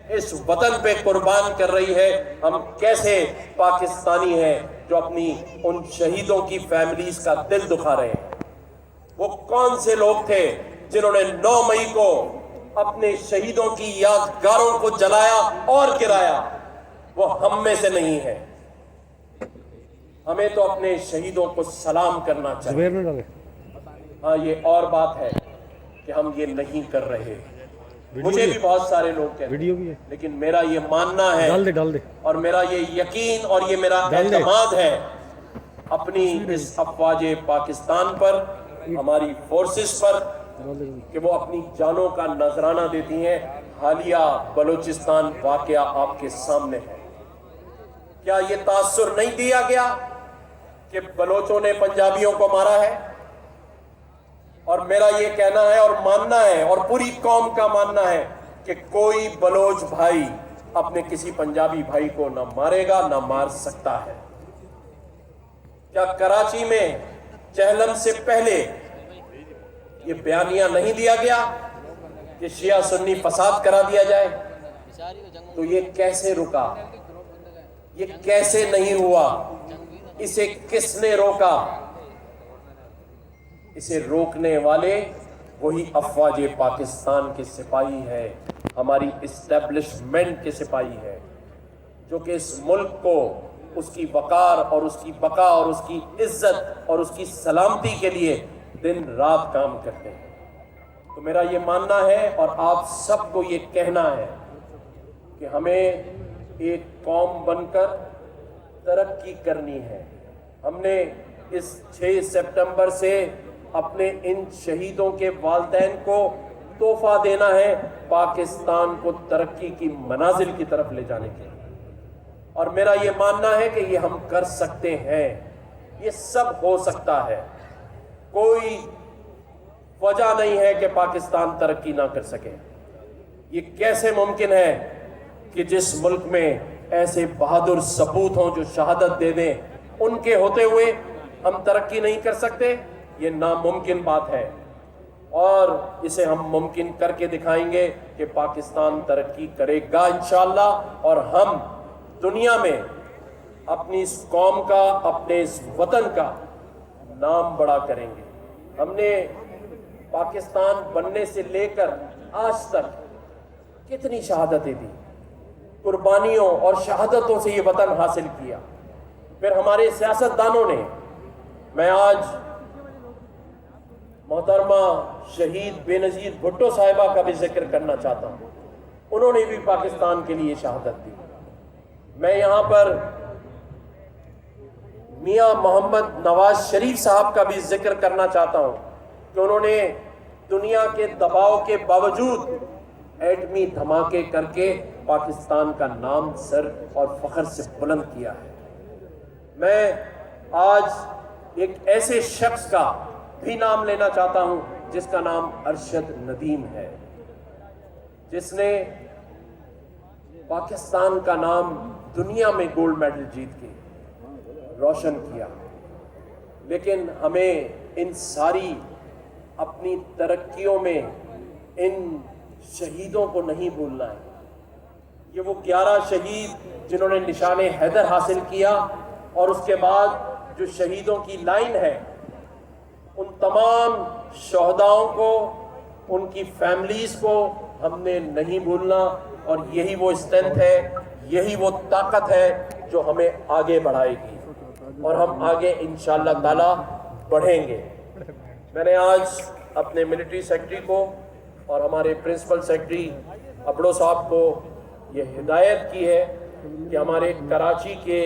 اس وطن پہ قربان کر رہی ہے، ہم کیسے پاکستانی ہیں جو اپنی ان شہیدوں کی فیملیز کا دل دکھا رہے ہیں؟ وہ کون سے لوگ تھے جنہوں نے 9 مئی کو اپنے شہیدوں کی یادگاروں کو جلایا اور گرایا؟ وہ ہم میں سے نہیں ہے۔ ہمیں تو اپنے شہیدوں کو سلام کرنا چاہیے۔ ہاں، یہ اور بات ہے کہ ہم یہ نہیں کر رہے۔ مجھے بھی بہت سارے لوگ کہتے ہیں، لیکن میرا یہ ماننا ہے اور میرا یہ یقین اور یہ میرا اعتماد ہے اپنی اس افواج پاکستان پر، ہماری فورسز پر، کہ وہ اپنی جانوں کا نذرانہ دیتی ہیں۔ حالیہ بلوچستان واقعہ آپ کے سامنے ہے۔ کیا یہ تاثر نہیں دیا گیا کہ بلوچوں نے پنجابیوں کو مارا ہے؟ اور میرا یہ کہنا ہے اور ماننا ہے اور پوری قوم کا ماننا ہے کہ کوئی بلوچ بھائی اپنے کسی پنجابی بھائی کو نہ مارے گا، نہ مار سکتا ہے۔ کیا کراچی میں چہلم سے پہلے یہ بیانیہ نہیں دیا گیا کہ شیعہ سنی فساد کرا دیا جائے؟ تو یہ کیسے رکا؟ یہ کیسے نہیں ہوا؟ اسے کس نے روکا؟ اسے روکنے والے وہی افواج پاکستان کے سپاہی ہے، ہماری اسٹیبلشمنٹ کے سپاہی ہے، جو کہ اس ملک کو اس کی وقار اور اس کی بقا اور اس کی عزت اور اس کی سلامتی کے لیے دن رات کام کرتے ہیں۔ تو میرا یہ ماننا ہے اور آپ سب کو یہ کہنا ہے کہ ہمیں ایک قوم بن کر ترقی کرنی ہے۔ ہم نے اس 6 سپٹمبر سے اپنے ان شہیدوں کے والدین کو تحفہ دینا ہے پاکستان کو ترقی کی منازل کی طرف لے جانے کے لیے، اور میرا یہ ماننا ہے کہ یہ ہم کر سکتے ہیں، یہ سب ہو سکتا ہے۔ کوئی وجہ نہیں ہے کہ پاکستان ترقی نہ کر سکے۔ یہ کیسے ممکن ہے کہ جس ملک میں ایسے بہادر سپوت ہوں جو شہادت دے دیں، ان کے ہوتے ہوئے ہم ترقی نہیں کر سکتے؟ یہ ناممکن بات ہے، اور اسے ہم ممکن کر کے دکھائیں گے کہ پاکستان ترقی کرے گا انشاءاللہ، اور ہم دنیا میں اپنی اس قوم کا، اپنے اس وطن کا نام بڑا کریں گے۔ ہم نے پاکستان بننے سے لے کر آج تک کتنی شہادتیں دی، قربانیوں اور شہادتوں سے یہ وطن حاصل کیا۔ پھر ہمارے سیاستدانوں نے، میں آج محترمہ شہید بے نظیر بھٹو صاحبہ کا بھی ذکر کرنا چاہتا ہوں، انہوں نے بھی پاکستان کے لیے شہادت دی۔ میں یہاں پر میاں محمد نواز شریف صاحب کا بھی ذکر کرنا چاہتا ہوں کہ انہوں نے دنیا کے دباؤ کے باوجود ایٹمی دھماکے کر کے پاکستان کا نام سر اور فخر سے بلند کیا ہے۔ میں آج ایک ایسے شخص کا بھی نام لینا چاہتا ہوں جس کا نام ارشد ندیم ہے، جس نے پاکستان کا نام دنیا میں گولڈ میڈل جیت کے روشن کیا۔ لیکن ہمیں ان ساری اپنی ترقیوں میں ان شہیدوں کو نہیں بھولنا ہے۔ یہ وہ 11 شہید جنہوں نے نشان حیدر حاصل کیا، اور اس کے بعد جو شہیدوں کی لائن ہے، ان تمام شہداؤں کو، ان کی فیملیز کو ہم نے نہیں بھولنا، اور یہی وہ اسٹرینتھ ہے، یہی وہ طاقت ہے جو ہمیں آگے بڑھائے گی، اور ہم آگے انشاءاللہ تعالی بڑھیں گے۔ میں نے آج اپنے ملٹری سیکرٹری کو اور ہمارے پرنسپل سیکرٹری ابڑو صاحب کو یہ ہدایت کی ہے کہ ہمارے کراچی کے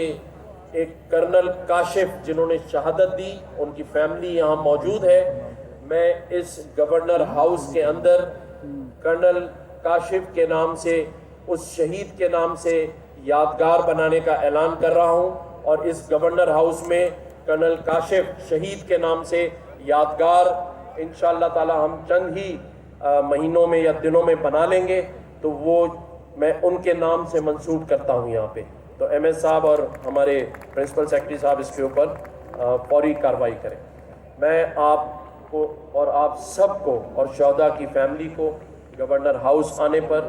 ایک کرنل کاشف جنہوں نے شہادت دی، ان کی فیملی یہاں موجود ہے، میں اس گورنر ہاؤس کے اندر کرنل کاشف کے نام سے، اس شہید کے نام سے یادگار بنانے کا اعلان کر رہا ہوں، اور اس گورنر ہاؤس میں کرنل کاشف شہید کے نام سے یادگار انشاءاللہ تعالی ہم چند ہی مہینوں میں یا دنوں میں بنا لیں گے، تو وہ میں ان کے نام سے منسوب کرتا ہوں یہاں پہ۔ تو ایم ایس صاحب اور ہمارے پرنسپل سیکرٹری صاحب اس کے اوپر فوری کارروائی کریں۔ میں آپ کو اور آپ سب کو اور شہداء کی فیملی کو گورنر ہاؤس آنے پر